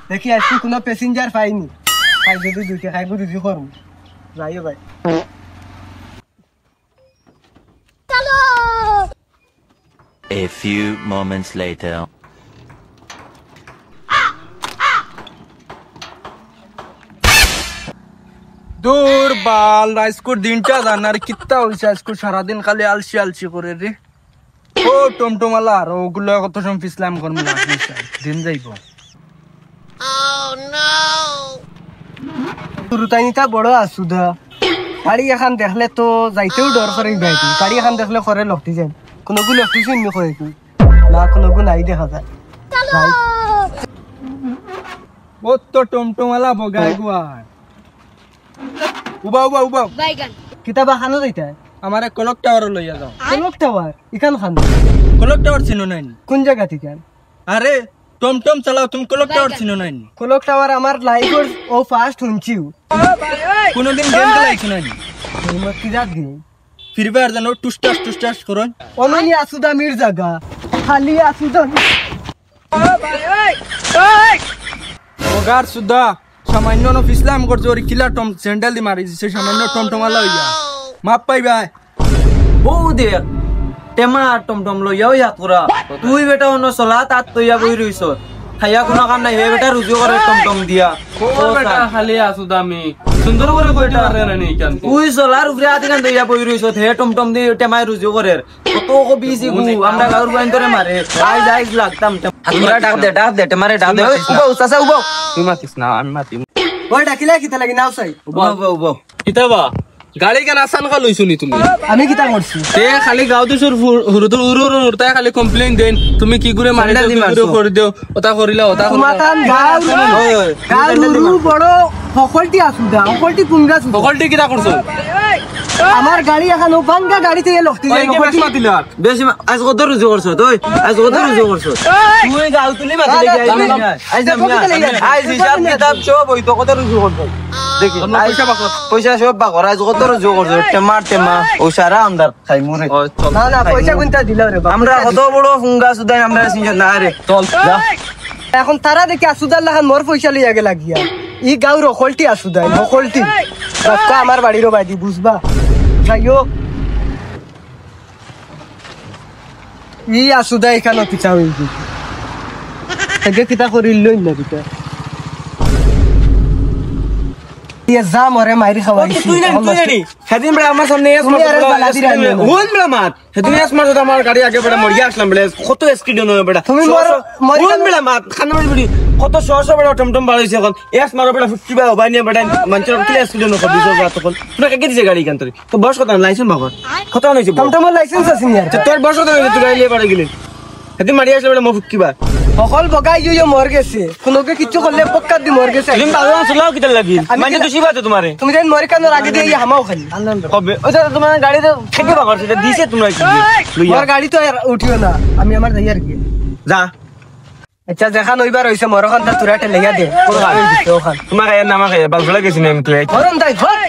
দেখি আজকে কোনো প্যাসেঞ্জার পাইনি খাই যদি দুইটা খাইব দুই করুন যাইও ভাই A few moments later. দূর বাল আজকুর দিনটা জানার কিত্তা হয়েছে আজকুর সারাদিন খালি আলসি আলসি করে রে ও টমটমালা আর ওগুলো কত সময় ইসলাম করবো না দিন যাইব রুতাইনিটা বড় আসুদা গাড়ি এখন দেখলে তো যাইতেও ডর করে গাড়ি গাড়ি এখন দেখলে করে লকটি যায় কোনোগু লকটি চিনি করে কি না কোনোগু নাই দেখা যায় ও তো টমটমালা বগাই গুয়ার উবা উবা উবা কিতাবা খানো যাইতা আমার কলক টাওয়ার লইয়া যাও কলক টাওয়ার ইখান খানো কলক টাওয়ার চিনো নাই কোন জায়গা থেকে আরে টমটম চালাও তুমি কলক টাওয়ার চিনো নাই কলক টাওয়ার আমার লাইফের ও ফার্স্ট শুনছিও কোনোদিন গেম খেলাইছো নাই কি রাত গে ফিরবে আর জানো টুসটাস করো অননি আসুদা মির জায়গা খালি আসুদা বগার সুদা সামান্য ন ইসলাম করছো ওর কিলা টম স্যান্ডেল দি মারি দিছে সামান্য টমটমালা হইয়া মাপ পাইবা বউ দে টেমা টমটম লইয়াও ইয়াত করা তুই বেটা অন্য চলা তাত তৈয়া বই রইছ খাইয়া কোনো কাম নাই হে বেটা রুজু করে টমটম দিয়া ও বেটা খালি আসু দামি সুন্দর করে কইতে পারে না নি কেন তুই চলার উপরে আদি কান তৈয়া বই রইছ হে টমটম দি টেমাই রুজু করে কত কো বিসি গু আমরা গাউর বাইন ধরে মারে আই যাই লাগতাম হাতুরা ডাক দে টেমারে ডাক দে উবাও চাচা উবাও তুই মাতিস না আমি মাতি ওই ডাকিলা কিতা লাগি নাও চাই উবাও কিতাবা গাড়ি কেন আসান কা লইছো নি তুমি আমি কিতা করছি তে খালি গাও দিছর হুরুদুর উড়তায় খালি কমপ্লেইন দেন তুমি কি করে মারি দিও কি করে করে দিও ওটা করিলা মাতান গাল গাল রুরু বড় সকলটি আসুদা সকলটি পুঙ্গা সুদা সকলটি কিটা করছো আমার গাড়ি এখন বাঙ্গা গাড়ি থেকে লক্তি যায় বেশি মাতিলা বেশি আজ কত রুজু করছ তুই আজ কত রুজু করছ তুই গাল তুলি মাতি লাগি আজ হিসাব কিতাব সব হই তো কত রুজু করছ দেখি পয়সা সব বাকর আজ কত রুজু করছ টেমা ও সারা আমদার খাই মরে না না পয়সা কোনটা দিলা রে আমরা কত বড় ফুঙ্গা সুদাই আমরা সিনজ না রে চল যা এখন তারা দেখি আসুদার লাগান মোর পয়সা লইয়া গে লাগিয়া ই গাঁর অকলটি আসুদাই অকলটি বাক্কা আমার বাড়িরও বাইদি বুঝবা যাইও ই আসুদা এখানে পিছা হইছি আগে কিতা করিলই না কিতা ইয়া যা মরে মাইরি খাওয়াইছি তুই না সেদিন বড় আমার সামনে এস হুন বড় মাত সেদিন এস মার আমার গাড়ি আগে বড় মরিয়া আসলাম বড় কত স্পিড নয় বড় তুমি হুন বড় মাত খানা বড় কত শশ বড় টমটম বাড়াইছে এখন এস মার বড় 50 বা বাইনে বড় মঞ্চর কি স্পিড নয় কত 200 বা তখন তুমি কে দিছে গাড়ি কান তো বস কত লাইসেন্স বাবা কত হইছে টমটমের লাইসেন্স আছে নি তোর বস কত তুই গাড়ি লিয়ে বাড়ি গেলি সেদিন মারিয়া আসলে বড় মফুকি বা সকল বগাই ইয়ে মর গেছে কোনোকে কিছু করলে পক্কা দি মর গেছে তুমি বাবা চলাও কিটা লাগি মানে তো শিবাতে তোমারে তুমি যেন মরি কানোর আগে দিয়ে ইয়ে হামাও খালি কবে ওটা তোমার গাড়িতে থেকে বাবার সেটা দিছে তোমরা কি মোর গাড়ি তো আর উঠিও না আমি আমার যাই আর কি যা আচ্ছা যেখান ওইবার হইছে মরখান তা তুরাটে লেগা দে ওখান তোমার গায়ের নামা খাই বালফলা গেছি না আমি তুই ধরুন তাই ধর